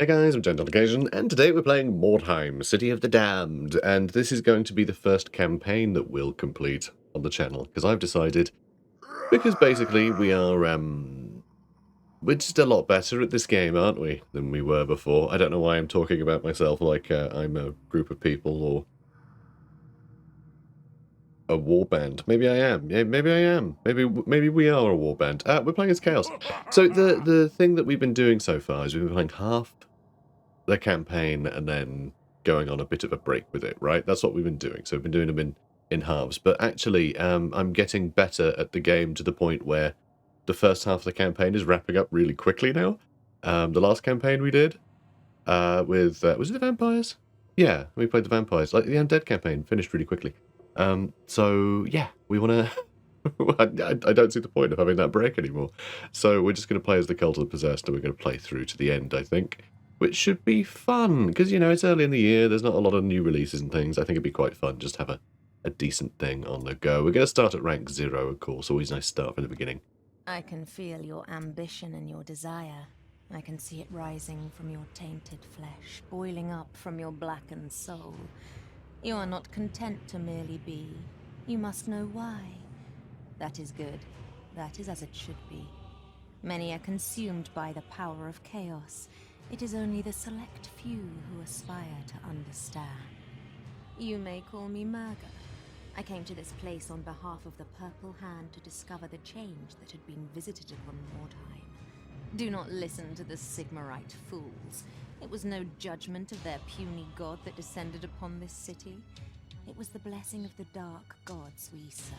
Hey guys, I'm Gentle Occasion, and today we're playing Mordheim, City of the Damned, and this is going to be the first campaign that we'll complete on the channel, because I've decided, because basically we're just a lot better at this game, aren't we, than we were before. I don't know why I'm talking about myself like I'm a group of people or a warband. Maybe I am. Yeah, maybe I am. Maybe we are a warband. We're playing as Chaos. So the thing that we've been doing so far is we've been playing half the campaign and then going on a bit of a break with it, right? That's what we've been doing. So we've been doing them in halves. But actually, I'm getting better at the game to the point where the first half of the campaign is wrapping up really quickly now. The last campaign we did with was it the vampires? Yeah, we played the vampires. Like the undead campaign finished really quickly. So yeah, we want to. I don't see the point of having that break anymore. So we're just going to play as the Cult of the Possessed, and we're going to play through to the end, I think. Which should be fun, because, you know, it's early in the year, there's not a lot of new releases and things. I think it'd be quite fun just to have a decent thing on the go. We're going to start at rank 0, of course, always nice start from the beginning. I can feel your ambition and your desire. I can see it rising from your tainted flesh, boiling up from your blackened soul. You are not content to merely be. You must know why. That is good. That is as it should be. Many are consumed by the power of chaos. It is only the select few who aspire to understand. You may call me Murga. I came to this place on behalf of the Purple Hand to discover the change that had been visited upon Mordheim. Do not listen to the Sigmarite fools. It was no judgment of their puny god that descended upon this city. It was the blessing of the dark gods we serve.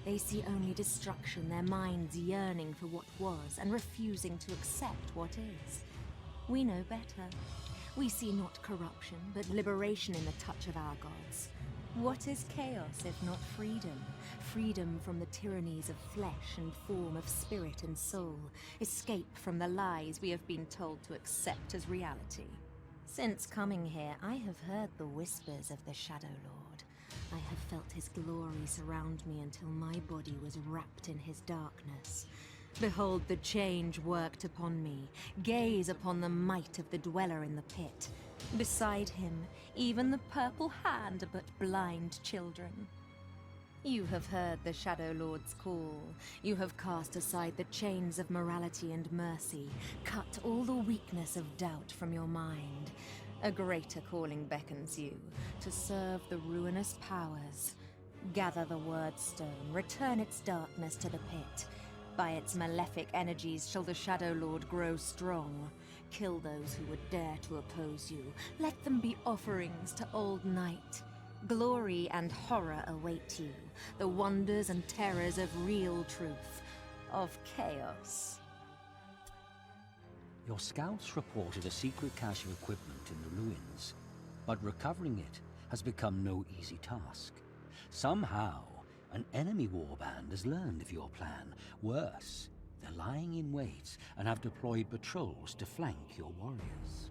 They see only destruction, their minds yearning for what was and refusing to accept what is. We know better. We see not corruption, but liberation in the touch of our gods. What is chaos if not freedom? Freedom from the tyrannies of flesh and form, of spirit and soul. Escape from the lies we have been told to accept as reality. Since coming here, I have heard the whispers of the SHADOWLORD. I have felt his glory surround me until my body was wrapped in his darkness. Behold the change worked upon me. Gaze upon the might of the dweller in the pit. Beside him, even the Purple Hand are but blind children. You have heard the SHADOWLORD's call. You have cast aside the chains of morality and mercy, cut all the weakness of doubt from your mind. A greater calling beckons you, to serve the ruinous powers. Gather the Wyrdstone, return its darkness to the pit. By its malefic energies shall the SHADOWLORD grow strong. Kill those who would dare to oppose you. Let them be offerings to old night. Glory and horror await you. The wonders and terrors of real truth. Of chaos. Your scouts reported a secret cache of equipment in the ruins, but recovering it has become no easy task. Somehow, an enemy warband has learned of your plan. Worse, they're lying in wait and have deployed patrols to flank your warriors.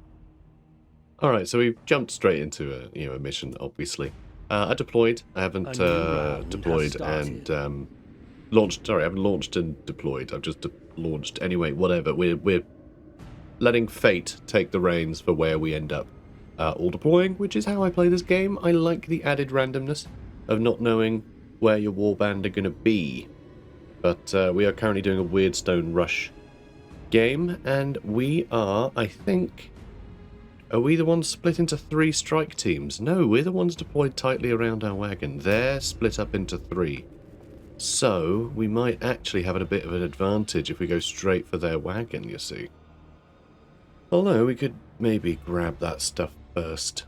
All right, so we've jumped straight into a mission, obviously. I deployed. I haven't deployed and launched. Sorry, I haven't launched and deployed. I've just launched anyway. Whatever. We're letting fate take the reins for where we end up. All deploying, which is how I play this game. I like the added randomness of not knowing where your warband are going to be. But we are currently doing a Wyrdstone rush game, and we are, I think... Are we the ones split into 3 strike teams? No, we're the ones deployed tightly around our wagon. They're split up into 3. So, we might actually have a bit of an advantage if we go straight for their wagon, you see. Although, we could maybe grab that stuff first.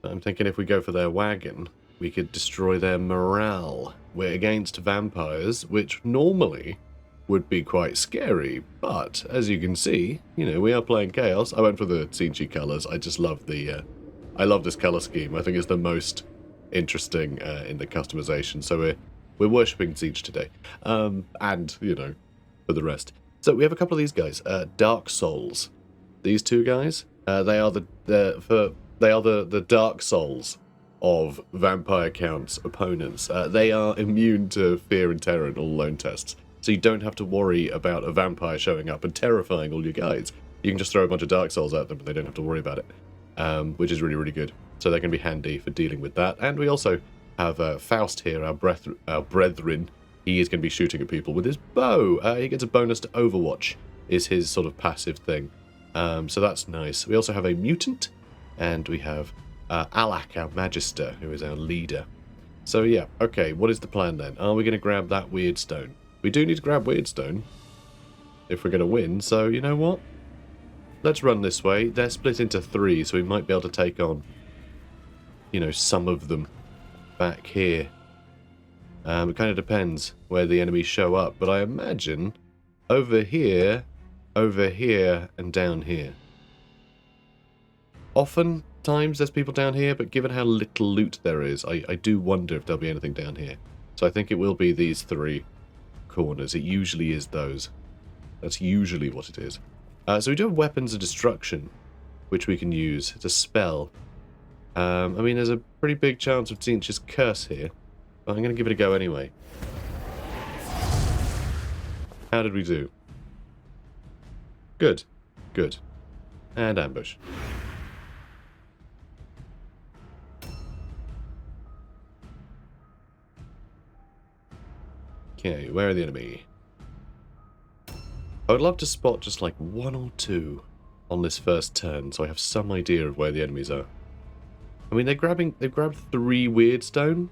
But I'm thinking if we go for their wagon, we could destroy their morale. We're against vampires, which normally would be quite scary, but as you can see, you know, we are playing Chaos. I went for the Tsinchi colours. I just love the, I love this colour scheme. I think it's the most interesting in the customization. So we're worshipping Tsinch today, and you know, for the rest. So we have a couple of these guys, Dark Souls. These 2 guys, they are the Dark Souls of Vampire Count's opponents. They are immune to fear and terror in all lone tests. So you don't have to worry about a vampire showing up and terrifying all your guides. You can just throw a bunch of Dark Souls at them and they don't have to worry about it, which is really, really good. So they're going to be handy for dealing with that. And we also have Faust here, our brethren. He is going to be shooting at people with his bow. He gets a bonus to Overwatch, is his sort of passive thing. So that's nice. We also have a mutant, and we have Alak, our Magister, who is our leader. So yeah, okay, what is the plan then? Are we going to grab that Wyrdstone? We do need to grab Wyrdstone if we're going to win, so you know what? Let's run this way. They're split into 3, so we might be able to take on, you know, some of them back here. It kind of depends where the enemies show up, but I imagine over here, and down here. Oftentimes there's people down here, but given how little loot there is, I do wonder if there'll be anything down here. So I think it will be these 3 corners. It usually is those. That's usually what it is. So we do have Weapons of Destruction, which we can use. It's a spell. I mean, there's a pretty big chance of Tzeentch's Curse here, but I'm going to give it a go anyway. How did we do? Good. Good. And ambush. Okay, where are the enemy? I would love to spot just like 1 or 2 on this first turn, so I have some idea of where the enemies are. I mean, they've grabbed 3 Wyrdstone,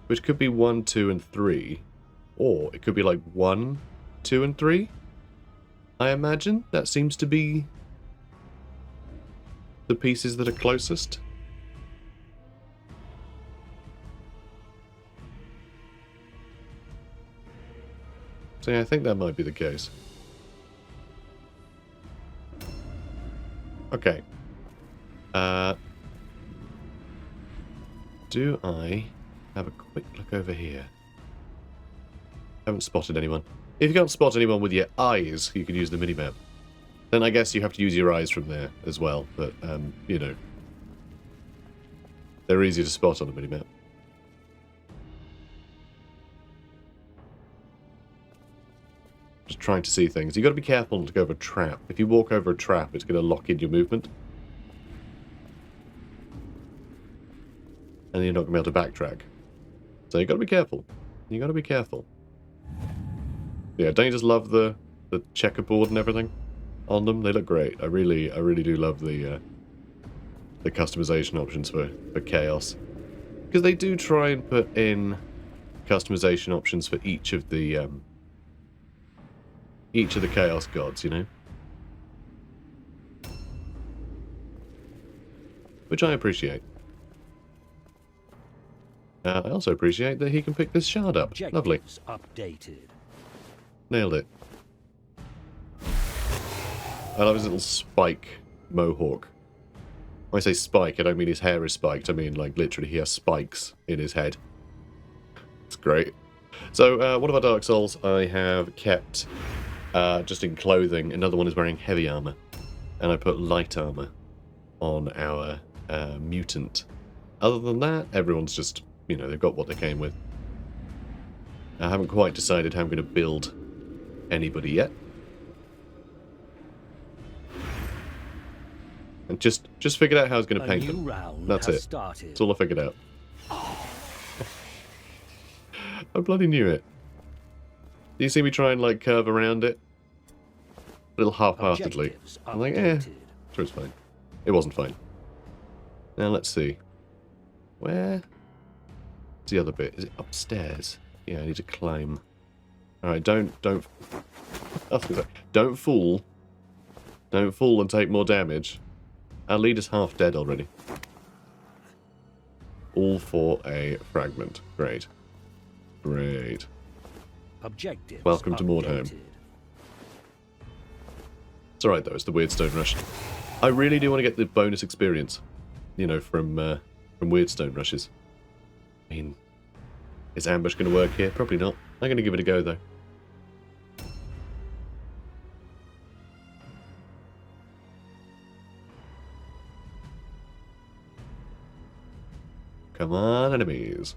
which could be 1, 2, and 3, or it could be like 1, 2, and 3. I imagine that seems to be the pieces that are closest. So yeah, I think that might be the case. Okay. Do I have a quick look over here? Haven't spotted anyone. If you can't spot anyone with your eyes, you can use the minimap. Then I guess you have to use your eyes from there as well, but, you know. They're easy to spot on the minimap. Just trying to see things. You've got to be careful not to go over a trap. If you walk over a trap, it's going to lock in your movement. And you're not going to be able to backtrack. So you've got to be careful. You've got to be careful. Yeah, don't you just love the checkerboard and everything on them? They look great. I really do love the customization options for Chaos. Because they do try and put in customization options for each of the Chaos gods, you know? Which I appreciate. I also appreciate that he can pick this shard up. Lovely. Updated. Nailed it. I love his little spike mohawk. When I say spike, I don't mean his hair is spiked. I mean, like, literally he has spikes in his head. It's great. So, one of our Dark Souls I have kept just in clothing. Another one is wearing heavy armor. And I put light armor on our mutant. Other than that, everyone's just, you know, they've got what they came with. I haven't quite decided how I'm going to build anybody yet. And just figured out how I was going to paint them. That's it. That's all I figured out. I bloody knew it. Do you see me try and, like, curve around it? A little half-heartedly. I'm like, sure it's fine. It wasn't fine. Now, let's see. Where's the other bit? Is it upstairs? Yeah, I need to climb. Alright, don't fool. Don't fool and take more damage. Our leader's half dead already. All for a fragment. Great. Great. Objectives Welcome to Mordheim. It's alright though, it's the Wyrdstone rush. I really do want to get the bonus experience, you know, from Wyrdstone rushes. I mean, is ambush going to work here? Probably not. I'm going to give it a go though. Come on, enemies.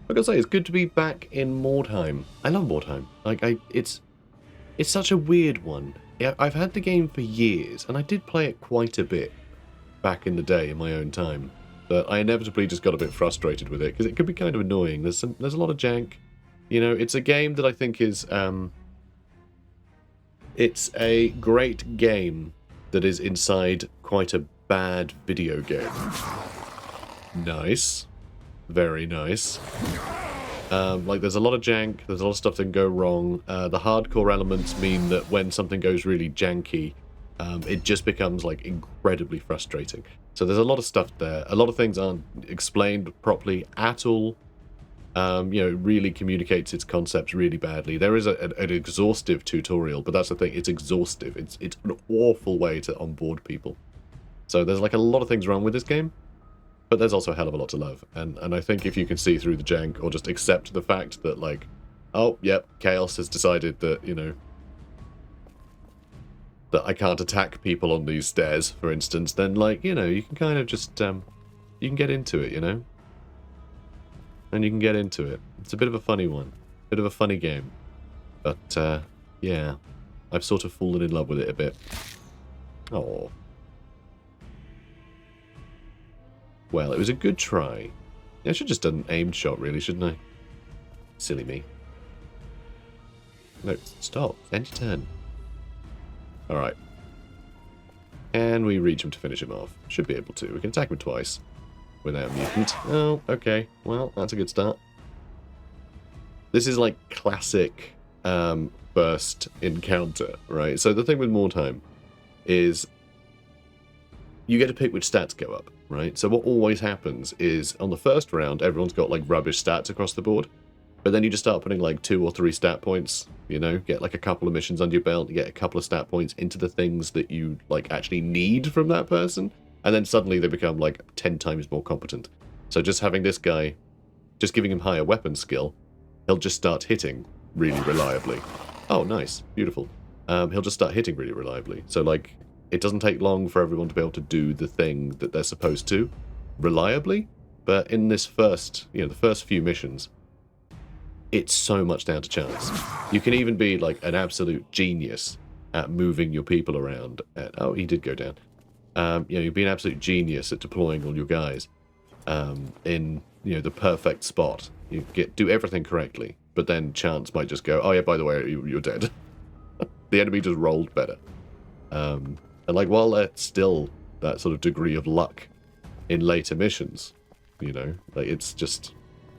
Like I say, it's good to be back in Mordheim. I love Mordheim. Like, it's It's such a weird one. Yeah, I've had the game for years, and I did play it quite a bit back in the day in my own time. But I inevitably just got a bit frustrated with it because it could be kind of annoying. There's a lot of jank. You know, it's a game that I think is it's a great game that is inside quite a bad video game. Nice, very nice. Like, there's a lot of jank, there's a lot of stuff that can go wrong. The hardcore elements mean that when something goes really janky, it just becomes, like, incredibly frustrating. So there's a lot of stuff there. A lot of things aren't explained properly at all. You know, it really communicates its concepts really badly. There is an exhaustive tutorial, but that's the thing, it's exhaustive. It's an awful way to onboard people. So there's, like, a lot of things wrong with this game. But there's also a hell of a lot to love, and I think if you can see through the jank, or just accept the fact that, like, oh, yep, Chaos has decided that, you know, that I can't attack people on these stairs, for instance, then, like, you know, you can kind of just, you can get into it, you know? And you can get into it. It's a bit of a funny one. Bit of a funny game. But, yeah, I've sort of fallen in love with it a bit. Oh. Well, it was a good try. I should have just done an aimed shot, really, shouldn't I? Silly me. No, stop. End your turn. Alright. Can we reach him to finish him off? Should be able to. We can attack him twice without a mutant. Oh, okay. Well, that's a good start. This is like classic burst encounter, right? So the thing with Mordheim is you get to pick which stats go up, right? So what always happens is on the first round, everyone's got like rubbish stats across the board, but then you just start putting like 2 or 3 stat points, you know, get like a couple of missions under your belt, you get a couple of stat points into the things that you like actually need from that person, and then suddenly they become like 10 times more competent. So just having this guy, just giving him higher weapon skill, he'll just start hitting really reliably. Oh, nice. Beautiful. He'll just start hitting really reliably. So like, it doesn't take long for everyone to be able to do the thing that they're supposed to, reliably, but in this first, you know, the first few missions, it's so much down to chance. You can even be like an absolute genius at moving your people around. Oh, he did go down. You know, you'd be an absolute genius at deploying all your guys in, you know, the perfect spot. You do everything correctly, but then chance might just go, oh yeah, by the way, you're dead. The enemy just rolled better. And like, while there's still that sort of degree of luck in later missions, you know, like it's just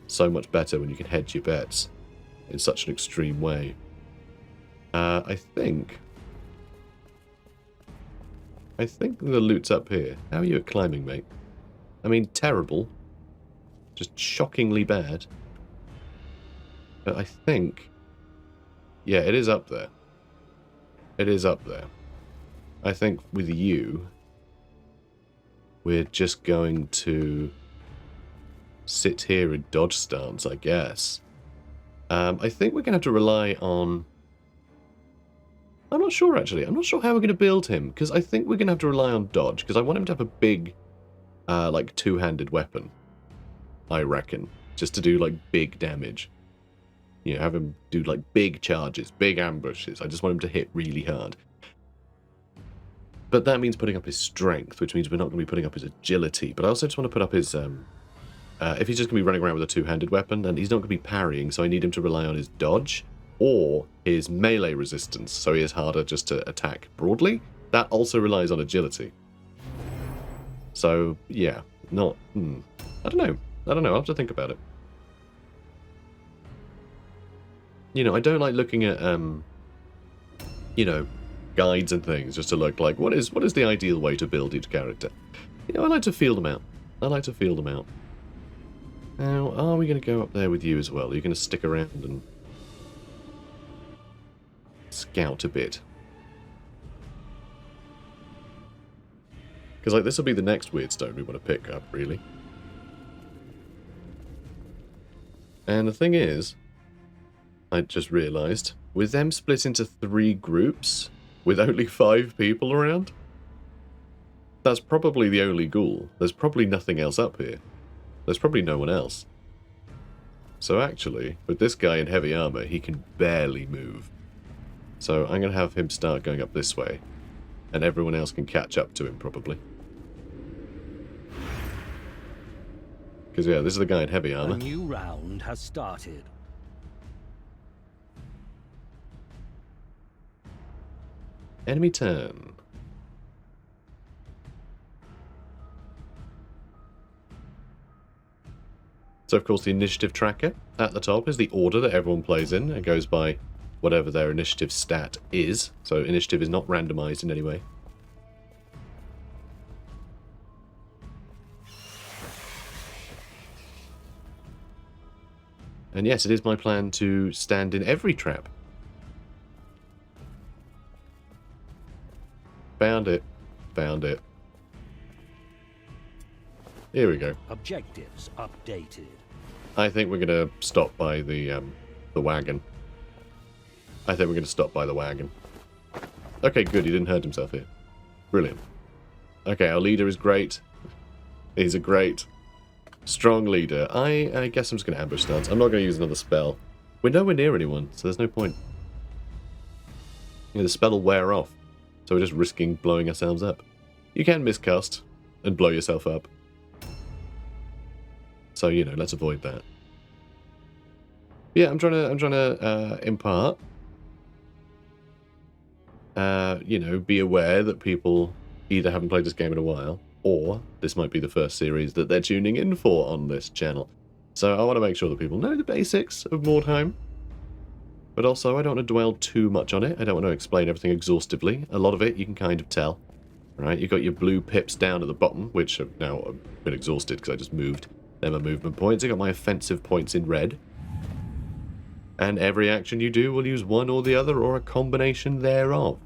so much better when you can hedge your bets in such an extreme way. I think the loot's up here. How are you at climbing, mate? I mean, terrible. Just shockingly bad. But I think, yeah, it is up there. It is up there. I think with you, we're just going to sit here in dodge stance, I guess. I think we're going to have to rely on... I'm not sure, actually. I'm not sure how we're going to build him, because I think we're going to have to rely on dodge, because I want him to have a big, like, two-handed weapon, I reckon, just to do, like, big damage. You know, have him do, like, big charges, big ambushes. I just want him to hit really hard. But that means putting up his strength, which means we're not going to be putting up his agility. But I also just want to put up his... if he's just going to be running around with a two-handed weapon, then he's not going to be parrying, so I need him to rely on his dodge or his melee resistance, so he is harder just to attack broadly. That also relies on agility. So, yeah, not... I don't know. I'll have to think about it. You know, I don't like looking at, you know, guides and things just to look like, what is the ideal way to build each character? You know, I like to feel them out. Now, are we going to go up there with you as well? Are you going to stick around and scout a bit? Because, like, this will be the next Wyrdstone we want to pick up, really. And the thing is, I just realised, with them split into 3 groups, with only 5 people around, that's probably the only ghoul. There's probably nothing else up here. There's probably no one else. So actually, with this guy in heavy armor, he can barely move. So I'm going to have him start going up this way. And everyone else can catch up to him, probably. Because, yeah, this is the guy in heavy armor. A new round has started. Enemy turn. So, of course, the initiative tracker at the top is the order that everyone plays in. It goes by whatever their initiative stat is. So, initiative is not randomized in any way. And yes, it is my plan to stand in every trap. Found it. Found it. Here we go. Objectives updated. I think we're going to stop by the wagon. I think we're going to stop by the wagon. Okay, good. He didn't hurt himself here. Brilliant. Okay, our leader is great. He's a great, strong leader. I guess I'm just going to ambush stance. I'm not going to use another spell. We're nowhere near anyone, so there's no point. You know, the spell will wear off. So we're just risking blowing ourselves up. You can miscast and blow yourself up. So, you know, let's avoid that. Yeah, I'm trying to impart. You know, be aware that people either haven't played this game in a while, or this might be the first series that they're tuning in for on this channel. So I want to make sure that people know the basics of Mordheim. But also, I don't want to dwell too much on it. I don't want to explain everything exhaustively. A lot of it you can kind of tell. Right, you've got your blue pips down at the bottom, which have now been exhausted because I just moved. They're my movement points. I got my offensive points in red. And every action you do will use one or the other, or a combination thereof.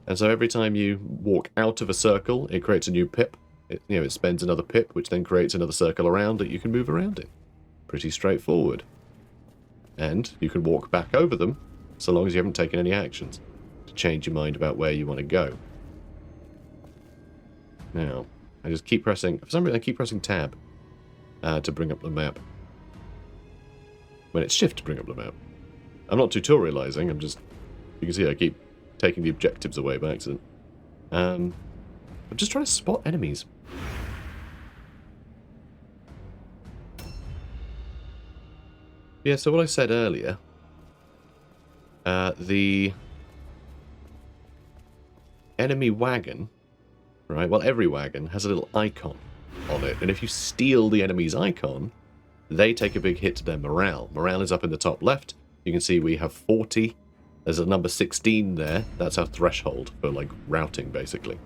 And so every time you walk out of a circle, it creates a new pip. It spends another pip, which then creates another circle around that you can move around in. Pretty straightforward. And you can walk back over them, so long as you haven't taken any actions to change your mind about where you want to go. Now, I just keep pressing, for some reason I keep pressing tab to bring up the map. When it's shift to bring up the map. I'm not tutorializing, I'm just, you can see I keep taking the objectives away by accident. I'm just trying to spot enemies. Yeah, so what I said earlier, the enemy wagon, right, well every wagon has a little icon on it, and if you steal the enemy's icon, they take a big hit to their morale. Morale is up in the top left. You can see we have 40. There's a number 16 there. That's our threshold for, like, routing, basically.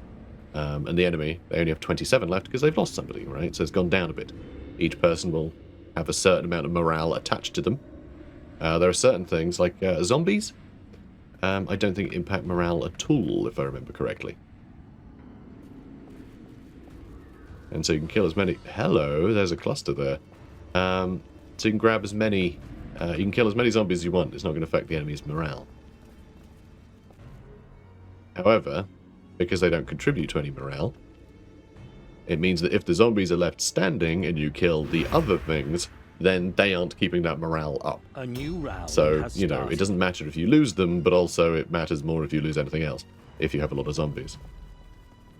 And the enemy, they only have 27 left because they've lost somebody, right? So it's gone down a bit. Each person will have a certain amount of morale attached to them. There are certain things, like zombies. I don't think impact morale at all, if I remember correctly. And so you can kill as many... Hello, there's a cluster there. So you can grab as many... you can kill as many zombies as you want. It's not going to affect the enemy's morale. However, because they don't contribute to any morale, it means that if the zombies are left standing and you kill the other things, then they aren't keeping that morale up. A new round so, has you know, started. it doesn't matter if you lose them, but also it matters more if you lose anything else, if you have a lot of zombies.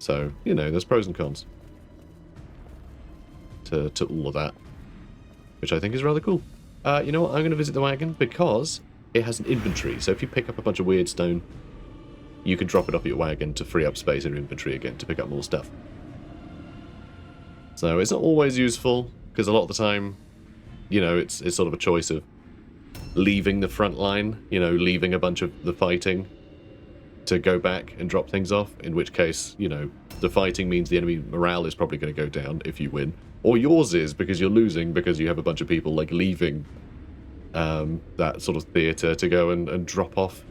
So, you know, there's pros and cons to all of that, which I think is rather cool. You know what, I'm going to visit the wagon because it has an inventory. So if you pick up a bunch of Wyrdstone, you can drop it off at your wagon to free up space in your inventory again to pick up more stuff. So it's not always useful, because a lot of the time, you know, it's sort of a choice of leaving the front line, you know, leaving a bunch of the fighting to go back and drop things off, in which case, you know, the fighting means the enemy morale is probably going to go down if you win. Or yours is, because you're losing, because you have a bunch of people, like, leaving that sort of theatre to go and drop off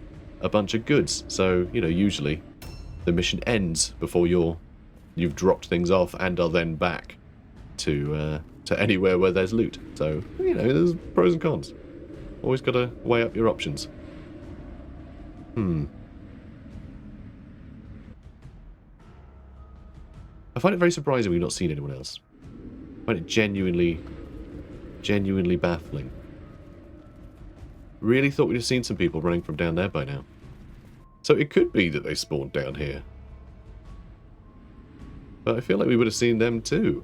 a bunch of goods. So, you know, usually the mission ends before you've dropped things off and are then back to anywhere where there's loot. So, you know, there's pros and cons. Always got to weigh up your options. I find it very surprising we've not seen anyone else. I find it genuinely baffling. Really thought we'd have seen some people running from down there by now. So it could be that they spawned down here. But I feel like we would have seen them too.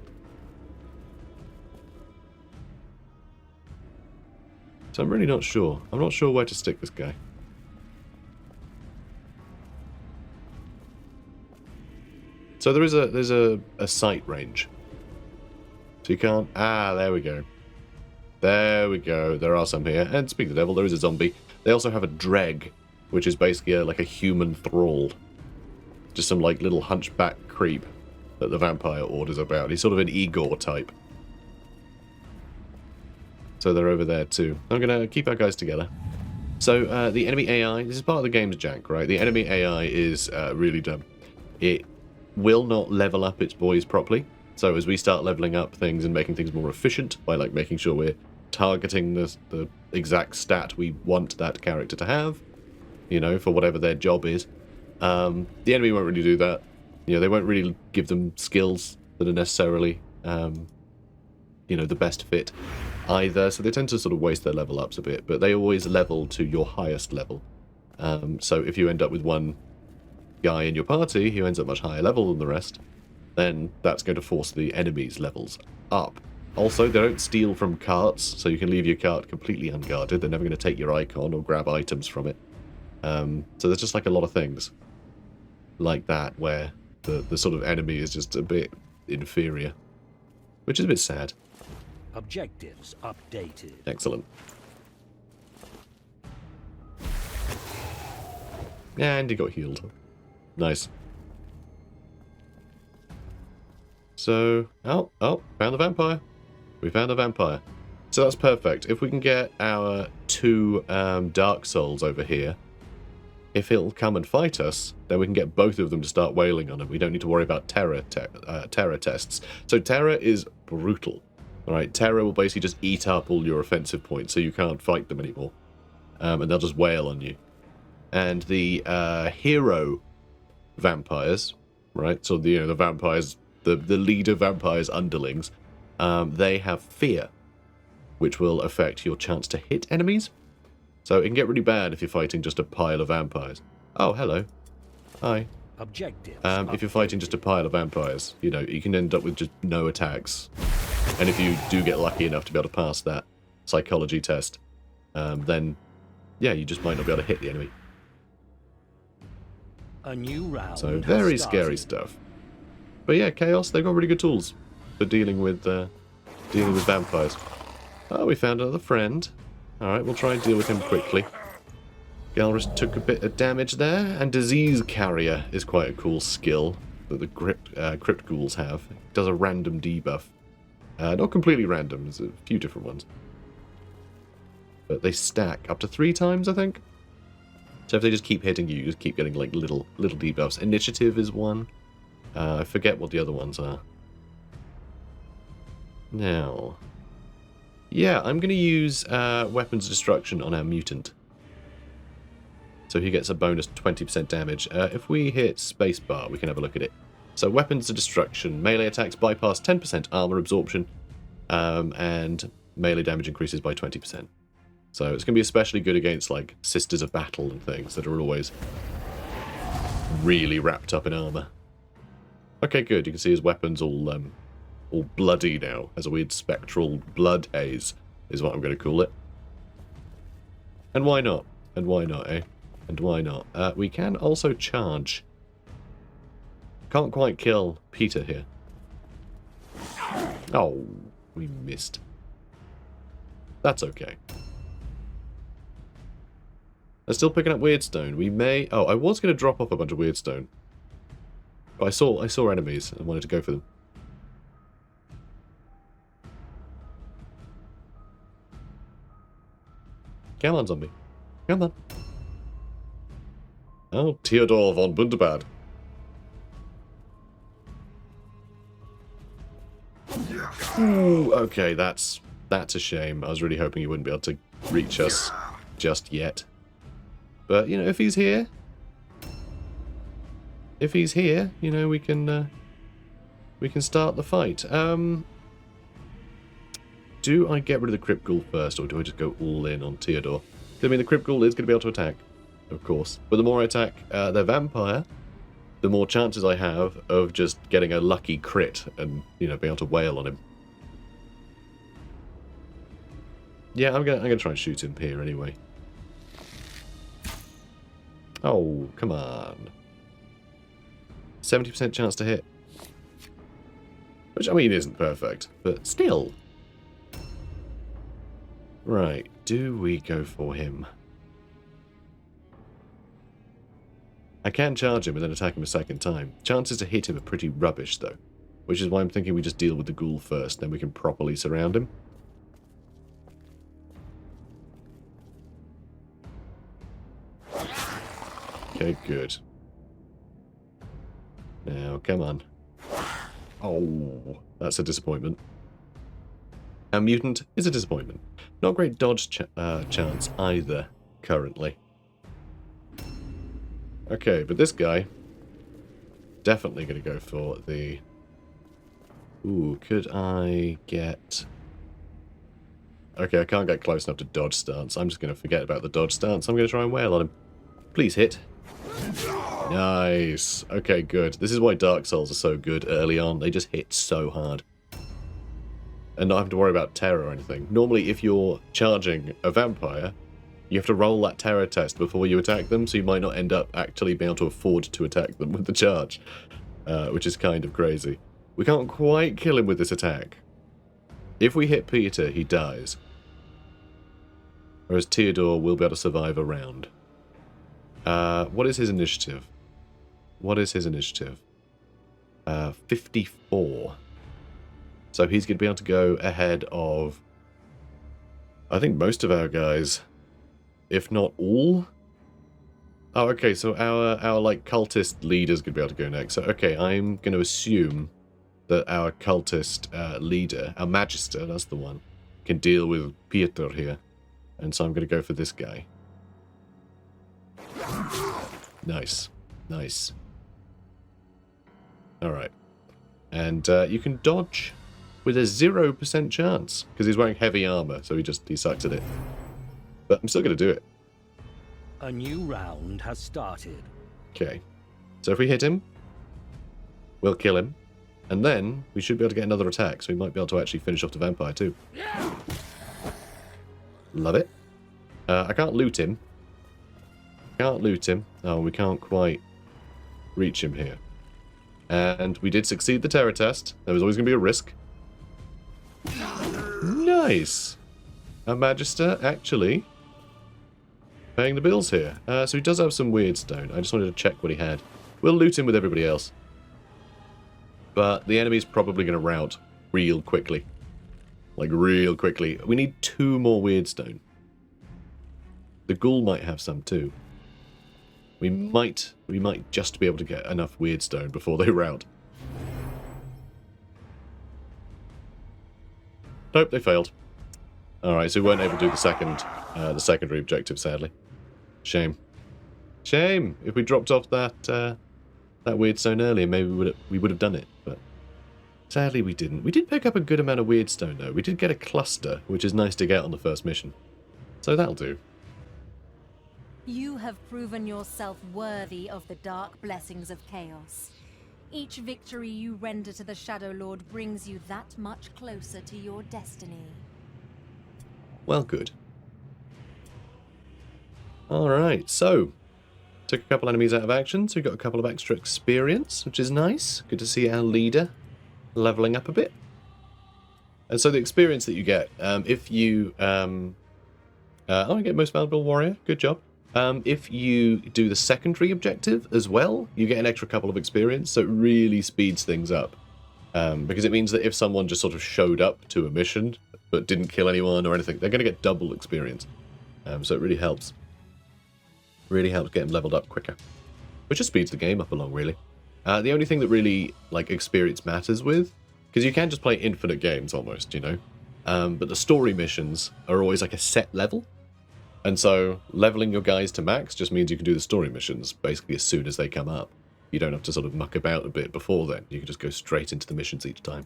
So I'm really not sure. I'm not sure where to stick this guy. So there's a sight range. So you can't... Ah, there we go. There we go. There are some here. And speak of the devil, there is a zombie. They also have a dreg, which is basically like a human thrall. Just some like little hunchback creep that the vampire orders about. He's sort of an Igor type. So they're over there too. I'm going to keep our guys together. So the enemy AI, this is part of the game's jank, right? The enemy AI is really dumb. It will not level up its boys properly. So as we start leveling up things and making things more efficient by like making sure we're targeting the exact stat we want that character to have, you know, for whatever their job is, the enemy won't really do that. You know, they won't really give them skills that are necessarily, you know, the best fit either. So they tend to sort of waste their level ups a bit, but they always level to your highest level. So if you end up with one guy in your party who ends up much higher level than the rest, then that's going to force the enemy's levels up. Also, they don't steal from carts, so you can leave your cart completely unguarded. They're never going to take your icon or grab items from it. So there's just like a lot of things like that where the sort of enemy is just a bit inferior, which is a bit sad. Objectives updated. Excellent. And he got healed. Nice. So, oh, found the vampire. We found a vampire. So that's perfect. If we can get our 2 Dark Souls over here, if he'll come and fight us, then we can get both of them to start wailing on him. We don't need to worry about terror tests. So terror is brutal. Alright, terror will basically just eat up all your offensive points, so you can't fight them anymore. And they'll just wail on you. And the hero vampires, right? So the vampires, the leader vampires' underlings, they have fear, which will affect your chance to hit enemies. So it can get really bad if you're fighting just a pile of vampires. Oh, hello. Hi. Objectives. If you're fighting just a pile of vampires, you know, you can end up with just no attacks. And if you do get lucky enough to be able to pass that psychology test, then, yeah, you just might not be able to hit the enemy. A new round. So very scary stuff. But yeah, Chaos, they've got really good tools for dealing with vampires. Oh, we found another friend. Alright, we'll try and deal with him quickly. Galrus took a bit of damage there, and Disease Carrier is quite a cool skill that the Crypt Ghouls have. It does a random debuff. Not completely random, there's a few different ones. But they stack up to 3 times, I think. So if they just keep hitting you, you just keep getting like little debuffs. Initiative is one. I forget what the other ones are. Now, yeah, I'm going to use Weapons of Destruction on our mutant. So he gets a bonus 20% damage. If we hit spacebar, we can have a look at it. So Weapons of Destruction, melee attacks bypass 10% armor absorption, and melee damage increases by 20%. So it's going to be especially good against like Sisters of Battle and things that are always really wrapped up in armor. Okay, good. You can see his weapons all bloody now. Has a weird spectral blood haze, is what I'm going to call it. And why not? And why not, eh? And why not? We can also charge. Can't quite kill Peter here. Oh, we missed. That's okay. They're still picking up Wyrdstone. We may... Oh, I was going to drop off a bunch of Wyrdstone. But I saw enemies and wanted to go for them. Come on, zombie. Come on. Oh, Theodor von Bunderbad. Ooh, okay, that's a shame. I was really hoping he wouldn't be able to reach us just yet. But, you know, if he's here, you know, we can start the fight. Do I get rid of the Crypt Ghoul first, or do I just go all in on Theodore? Because I mean, the Crypt Ghoul is going to be able to attack, of course. But the more I attack their vampire, the more chances I have of just getting a lucky crit and, you know, being able to wail on him. Yeah, I'm gonna try and shoot him here anyway. Oh, come on. 70% chance to hit. Which, I mean, isn't perfect, but still. Right, do we go for him? I can charge him and then attack him a second time. Chances to hit him are pretty rubbish, though. Which is why I'm thinking we just deal with the ghoul first, then we can properly surround him. Okay, good. Now, come on. Oh, that's a disappointment. A mutant is a disappointment. Not great dodge chance either, currently. Okay, but this guy, definitely going to go for the... Ooh, could I get... Okay, I can't get close enough to dodge stance. I'm just going to forget about the dodge stance. I'm going to try and wail on him. Please hit. Nice. Okay, good. This is why Dark Souls are so good early on. They just hit so hard. And not having to worry about terror or anything. Normally, if you're charging a vampire, you have to roll that terror test before you attack them, so you might not end up actually being able to afford to attack them with the charge. Which is kind of crazy. We can't quite kill him with this attack. If we hit Peter, he dies. Whereas Theodore will be able to survive a round. What is his initiative? What is his initiative? 54. So he's going to be able to go ahead of, I think, most of our guys, if not all. Oh, okay, so our like cultist leader's going to be able to go next. So, okay, I'm going to assume that our cultist leader, our magister, that's the one, can deal with Peter here. And so I'm going to go for this guy. Nice. Nice. Alright. And you can dodge with a 0% chance, because he's wearing heavy armor, so he sucks at it. But I'm still going to do it. A new round has started. Okay. So if we hit him, we'll kill him. And then we should be able to get another attack, so we might be able to actually finish off the vampire too. Love it. I can't loot him. Can't loot him. Oh, we can't quite reach him here. And we did succeed the terror test. There was always going to be a risk. Nice. Our Magister actually paying the bills here. So he does have some Wyrdstone. I just wanted to check what he had. We'll loot him with everybody else. But the enemy's probably going to rout real quickly. Like, real quickly. We need 2 more Wyrdstone. The ghoul might have some too. We might just be able to get enough Wyrdstone before they rout. Nope, they failed. Alright, so we weren't able to do the secondary objective, sadly. Shame. Shame! If we dropped off that Wyrdstone earlier, maybe we would have done it, but sadly we didn't. We did pick up a good amount of Wyrdstone, though. We did get a cluster, which is nice to get on the first mission. So that'll do. You have proven yourself worthy of the dark blessings of chaos. Each victory you render to the SHADOWLORD brings you that much closer to your destiny. Well, good. Alright, so took a couple enemies out of action, so we got a couple of extra experience, which is nice. Good to see our leader leveling up a bit. And so the experience that you get, if you... I get most valuable warrior, good job. If you do the secondary objective as well, you get an extra couple of experience, so it really speeds things up. Because it means that if someone just sort of showed up to a mission, but didn't kill anyone or anything, they're going to get double experience. So it really helps. Really helps get them leveled up quicker. Which just speeds the game up along, really. The only thing that really, like, experience matters with, because you can just play infinite games almost, you know? But the story missions are always like a set level. And so leveling your guys to max just means you can do the story missions basically as soon as they come up. You don't have to sort of muck about a bit before then. You can just go straight into the missions each time,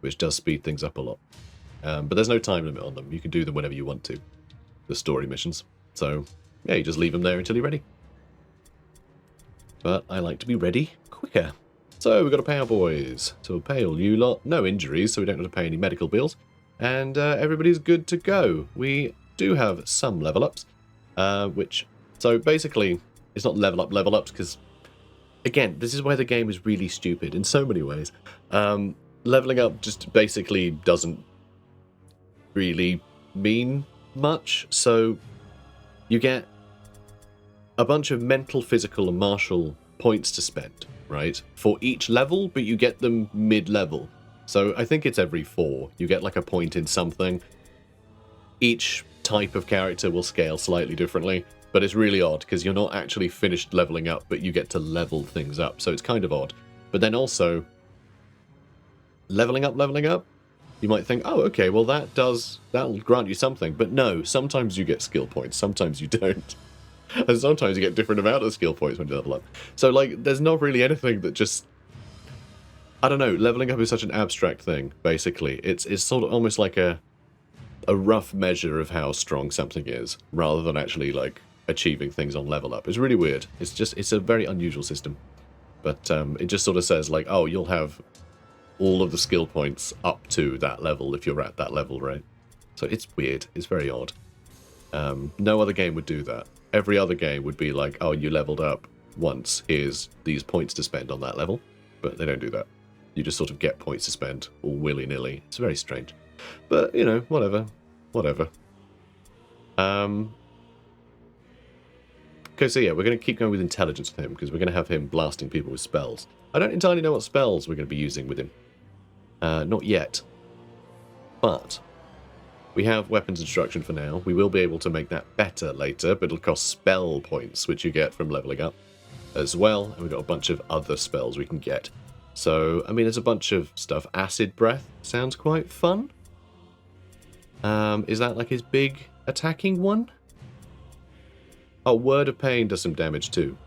which does speed things up a lot. But there's no time limit on them. You can do them whenever you want to, the story missions. So, yeah, you just leave him there until you're ready. But I like to be ready quicker. So, we've got to pay our boys. So, we'll pay all you lot. No injuries, so we don't have to pay any medical bills. And everybody's good to go. We do have some level ups, so basically, it's not level ups, because, again, this is where the game is really stupid in so many ways. Leveling up just basically doesn't really mean much, so you get a bunch of mental, physical, and martial points to spend, right, for each level, but you get them mid-level. So I think it's every 4. You get like a point in something. Each type of character will scale slightly differently, but it's really odd because you're not actually finished leveling up, but you get to level things up, so it's kind of odd. But then also, leveling up, you might think, oh, okay, well that'll grant you something. But no, sometimes you get skill points, sometimes you don't. And sometimes you get different amount of skill points when you level up. So like, there's not really anything that just... I don't know, leveling up is such an abstract thing, basically. It's sort of almost like a rough measure of how strong something is, rather than actually, like, achieving things on level up. It's really weird. It's a very unusual system. But it just sort of says, like, oh, you'll have all of the skill points up to that level if you're at that level, right? So it's weird. It's very odd. No other game would do that. Every other game would be like, oh, you leveled up once, here's these points to spend on that level. But they don't do that. You just sort of get points to spend all willy-nilly. It's very strange. But, you know, whatever. Whatever. Okay, so yeah, we're going to keep going with intelligence with him, because we're going to have him blasting people with spells. I don't entirely know what spells we're going to be using with him. Not yet. But we have weapons instruction for now. We will be able to make that better later, but it'll cost spell points, which you get from leveling up as well. And we've got a bunch of other spells we can get. So, I mean, there's a bunch of stuff. Acid Breath sounds quite fun. Is that like his big attacking one? Oh, Word of Pain does some damage too.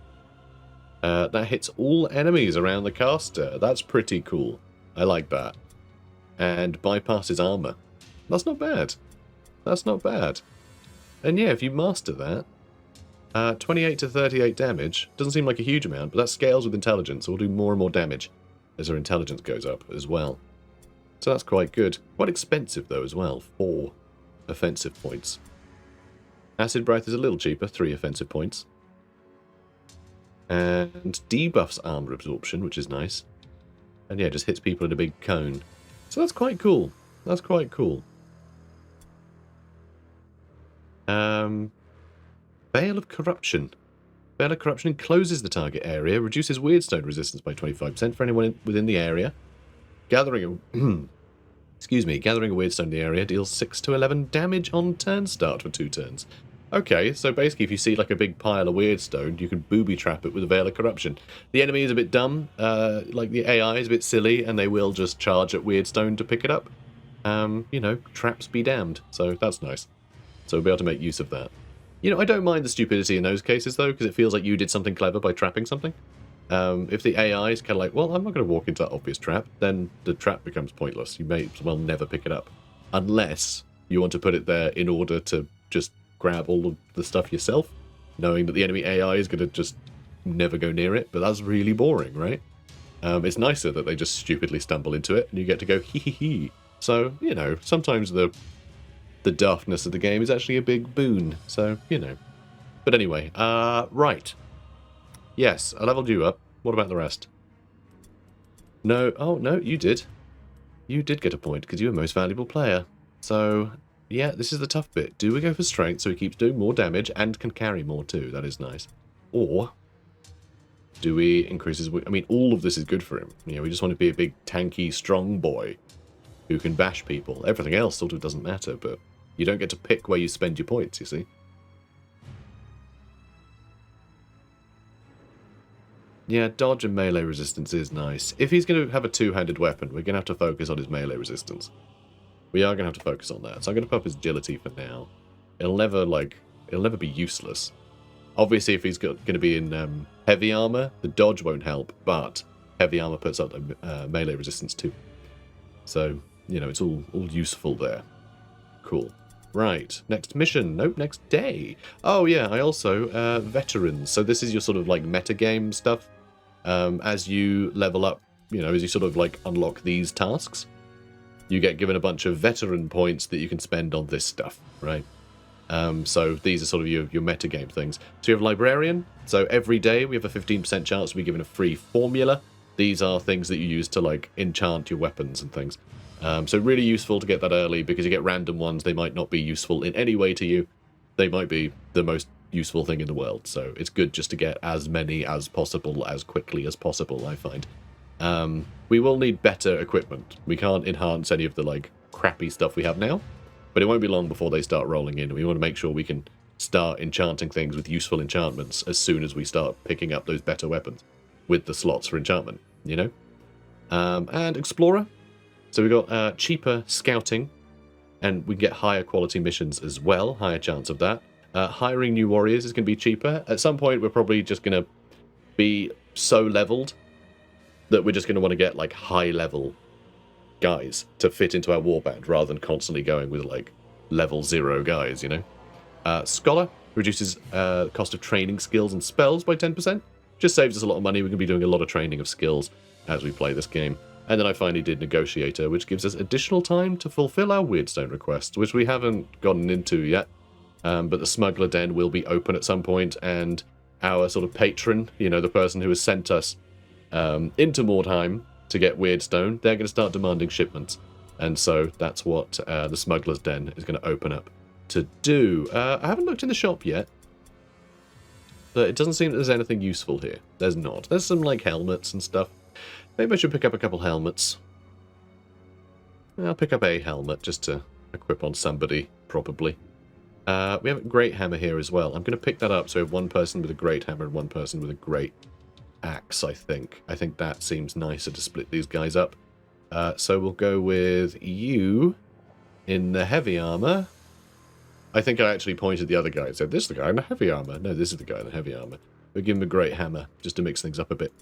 That hits all enemies around the caster. That's pretty cool. I like that. And bypasses armor. That's not bad. That's not bad. And yeah, if you master that, 28 to 38 damage. Doesn't seem like a huge amount, but that scales with intelligence. So we'll do more and more damage as our intelligence goes up as well. So that's quite good. Quite expensive though as well. 4 offensive points. Acid Breath is a little cheaper, 3 offensive points. And debuffs armor absorption, which is nice. And yeah, just hits people in a big cone. So that's quite cool. That's quite cool. Veil of Corruption. Veil of Corruption encloses the target area, reduces Wyrdstone resistance by 25% for anyone within the area. Gathering a Wyrdstone in the area deals 6 to 11 damage on turn start for 2 turns. Okay, so basically if you see like a big pile of Wyrdstone, you can booby trap it with a Veil of Corruption. The enemy is a bit dumb, like the AI is a bit silly, and they will just charge at Wyrdstone to pick it up. You know, traps be damned, so that's nice. So we'll be able to make use of that. You know, I don't mind the stupidity in those cases, though, because it feels like you did something clever by trapping something. If the AI is kind of like, well, I'm not going to walk into that obvious trap, then the trap becomes pointless. You may as well never pick it up. Unless you want to put it there in order to just grab all of the stuff yourself, knowing that the enemy AI is going to just never go near it, but that's really boring, right? It's nicer that they just stupidly stumble into it, and you get to go hee hee hee. So, you know, sometimes the daftness of the game is actually a big boon, so, you know. But anyway, right. Yes, I leveled you up. What about the rest? No, oh, no, you did. You did get a point, because you're a most valuable player. So, yeah, this is the tough bit. Do we go for strength so he keeps doing more damage and can carry more too? That is nice. Or do we increase his... I mean, all of this is good for him. You know, we just want to be a big, tanky, strong boy who can bash people. Everything else sort of doesn't matter, but you don't get to pick where you spend your points, you see. Yeah, dodge and melee resistance is nice. If he's going to have a two-handed weapon, we're going to have to focus on his melee resistance. We are going to have to focus on that. So I'm going to put up his agility for now. It'll never be useless. Obviously, if he's going to be in heavy armor, the dodge won't help, but heavy armor puts up melee resistance too. So, you know, it's all useful there. Cool. Right, next mission. Nope, next day. Oh yeah, I also, veterans. So this is your sort of like metagame stuff. As you level up, you know, as you sort of like unlock these tasks, you get given a bunch of veteran points that you can spend on this stuff, right? So these are sort of your metagame things. So you have librarian. So every day we have a 15% chance to be given a free formula. These are things that you use to like enchant your weapons and things. So really useful to get that early because you get random ones. They might not be useful in any way to you. They might be the most useful thing in the world. So it's good just to get as many as possible, as quickly as possible, I find. We will need better equipment. We can't enhance any of the like crappy stuff we have now, but it won't be long before they start rolling in. We want to make sure we can start enchanting things with useful enchantments as soon as we start picking up those better weapons with the slots for enchantment, you know? And explorer. So we've got cheaper scouting, and we get higher quality missions as well, higher chance of that. Hiring new warriors is going to be cheaper. At some point, we're probably just going to be so leveled that we're just going to want to get like high-level guys to fit into our warband, rather than constantly going with like level 0 guys, you know? Scholar reduces cost of training skills and spells by 10%. Just saves us a lot of money. We're going to be doing a lot of training of skills as we play this game. And then I finally did Negotiator, which gives us additional time to fulfill our Wyrdstone requests, which we haven't gotten into yet. But the Smuggler Den will be open at some point, and our sort of patron, you know, the person who has sent us into Mordheim to get Wyrdstone, they're going to start demanding shipments. And so that's what the Smuggler's Den is going to open up to do. I haven't looked in the shop yet, but it doesn't seem that there's anything useful here. There's not. There's some, like, helmets and stuff. Maybe I should pick up a couple helmets. I'll pick up a helmet just to equip on somebody, probably. We have a great hammer here as well. I'm going to pick that up so we have one person with a great hammer and one person with a great axe, I think. I think that seems nicer to split these guys up. So we'll go with you in the heavy armor. I think I actually pointed the other guy and said, this is the guy in the heavy armor. No, this is the guy in the heavy armor. We'll give him a great hammer just to mix things up a bit.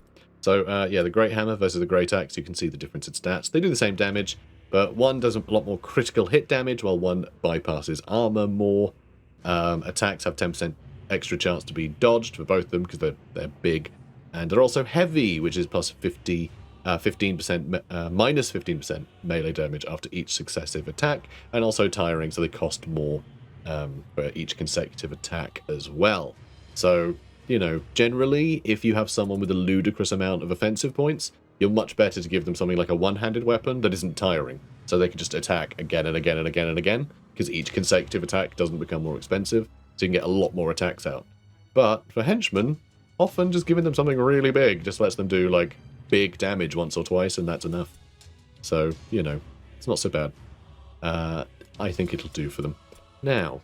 So, yeah, the Great Hammer versus the Great Axe, you can see the difference in stats. They do the same damage, but one does a lot more critical hit damage, while one bypasses armor more. Attacks have 10% extra chance to be dodged for both of them, because they're big. And they're also heavy, which is plus 15%, minus 15% melee damage after each successive attack, and also tiring, so they cost more for each consecutive attack as well. So, you know, generally, if you have someone with a ludicrous amount of offensive points, you're much better to give them something like a one-handed weapon that isn't tiring, so they can just attack again and again and again and again, because each consecutive attack doesn't become more expensive, so you can get a lot more attacks out. But for henchmen, often just giving them something really big just lets them do, like, big damage once or twice, and that's enough. So, you know, it's not so bad. I think it'll do for them. Now,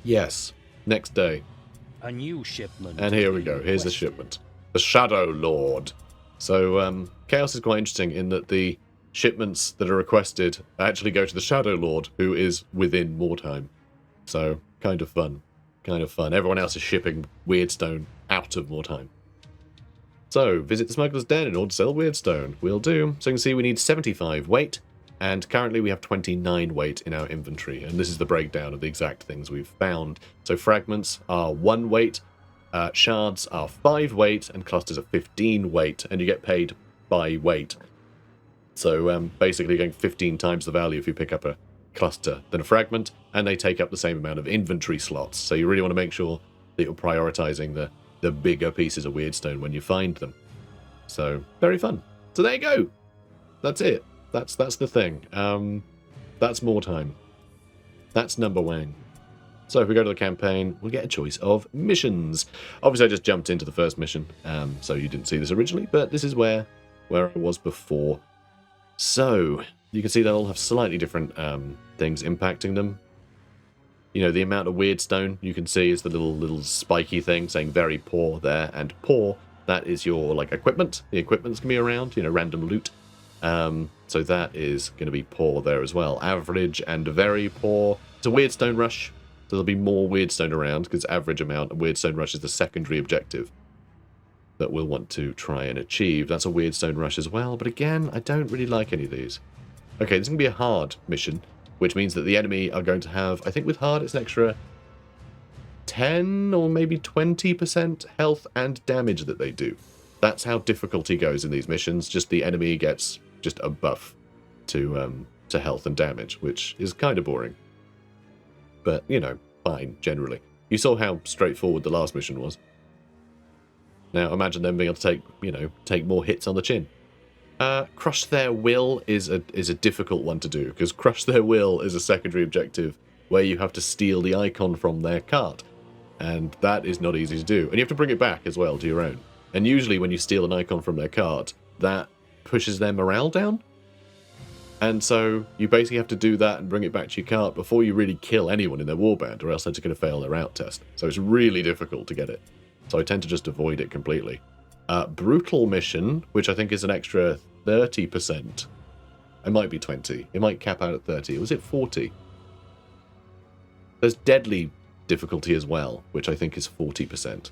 yes, next day. A new shipment. And here we go. Here's the shipment. The SHADOWLORD. So, Chaos is quite interesting in that the shipments that are requested actually go to the SHADOWLORD, who is within Mordheim. So, kind of fun. Kind of fun. Everyone else is shipping Wyrdstone out of Mordheim. So, visit the Smuggler's Den in order to sell Wyrdstone. We'll do. So you can see we need 75 weight, and currently we have 29 weight in our inventory, and this is the breakdown of the exact things we've found. So fragments are 1 weight, shards are 5 weight, and clusters are 15 weight, and you get paid by weight. So basically getting 15 times the value if you pick up a cluster than a fragment, and they take up the same amount of inventory slots. So you really want to make sure that you're prioritizing the bigger pieces of Wyrdstone when you find them. So, very fun. So there you go. That's it. That's the thing. That's Mordheim. That's number 1. So if we go to the campaign, we'll get a choice of missions. Obviously, I just jumped into the first mission, so you didn't see this originally, but this is where I was before. So, you can see they all have slightly different things impacting them. You know, the amount of Wyrdstone you can see is the little spiky thing saying very poor there, and poor, that is your, like, equipment. The equipment's going to be around, you know, random loot. So that is going to be poor there as well. Average and very poor. It's a Wyrdstone rush, so there'll be more Wyrdstone around, because average amount of Wyrdstone rush is the secondary objective that we'll want to try and achieve. That's a Wyrdstone rush as well, but again, I don't really like any of these. Okay, this is going to be a hard mission. which means that the enemy are going to have, I think with hard it's an extra 10 or maybe 20% health and damage that they do. That's how difficulty goes in these missions. Just the enemy gets just a buff to health and damage, which is kind of boring. But, you know, fine, generally. You saw how straightforward the last mission was. Now, imagine them being able to take, you know, take more hits on the chin. Crush Their Will is a difficult one to do, because Crush Their Will is a secondary objective where you have to steal the icon from their cart. And that is not easy to do. And you have to bring it back as well to your own. And usually when you steal an icon from their cart, that pushes their morale down. And so you basically have to do that and bring it back to your cart before you really kill anyone in their warband, or else they're just going to fail their out test. So it's really difficult to get it. So I tend to just avoid it completely. Brutal Mission, which I think is an extra 30%. It might be 20. It might cap out at 30. Was it 40? There's Deadly Difficulty as well, which I think is 40%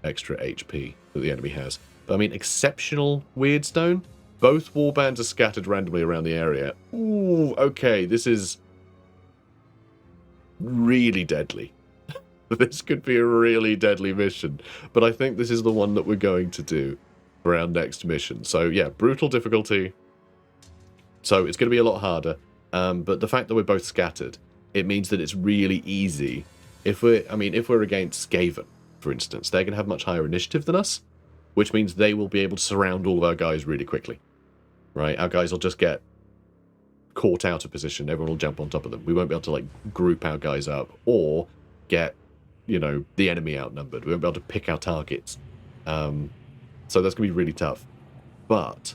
extra HP that the enemy has. But I mean, Exceptional Wyrdstone. Both warbands are scattered randomly around the area. Ooh, okay, this is really deadly. This could be a really deadly mission, but I think this is the one that we're going to do for our next mission. So yeah, brutal difficulty. So it's going to be a lot harder, but the fact that we're both scattered, it means that it's really easy. If we're against Skaven, for instance, they're going to have much higher initiative than us, which means they will be able to surround all of our guys really quickly. Right? Our guys will just get caught out of position. Everyone will jump on top of them. We won't be able to, like, group our guys up or get, you know, the enemy outnumbered. We won't be able to pick our targets. So that's going to be really tough. But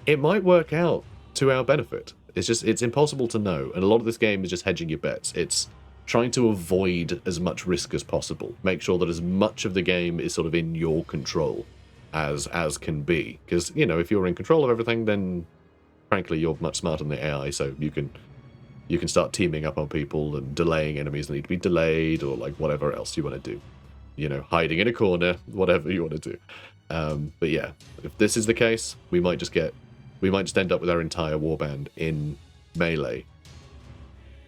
it might work out to our benefit. It's impossible to know. And a lot of this game is just hedging your bets. It's trying to avoid as much risk as possible. Make sure that as much of the game is sort of in your control as can be. Because, you know, if you're in control of everything, then frankly you're much smarter than the AI, so you can start teaming up on people and delaying enemies that need to be delayed, or like whatever else you want to do. You know, hiding in a corner, whatever you want to do. But yeah, if this is the case, we might just end up with our entire warband in melee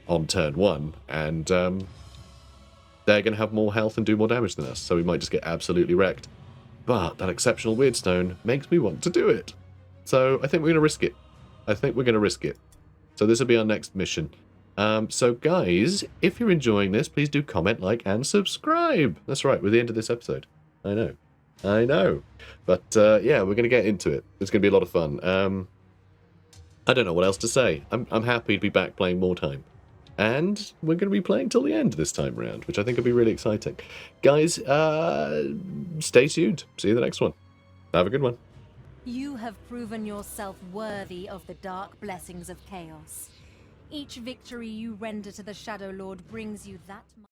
on turn 1, and they're going to have more health and do more damage than us, so we might just get absolutely wrecked. But that Exceptional Wyrdstone makes me want to do it. So I think we're going to risk it. So this will be our next mission. So guys, if you're enjoying this, please do comment, like, and subscribe. That's right, we're the end of this episode. I know. But yeah, we're going to get into it. It's going to be a lot of fun. I don't know what else to say. I'm happy to be back playing Mordheim. And we're going to be playing till the end this time around, which I think will be really exciting. Guys, stay tuned. See you in the next one. Have a good one. You have proven yourself worthy of the dark blessings of chaos. Each victory you render to the Shadow Lord brings you that much.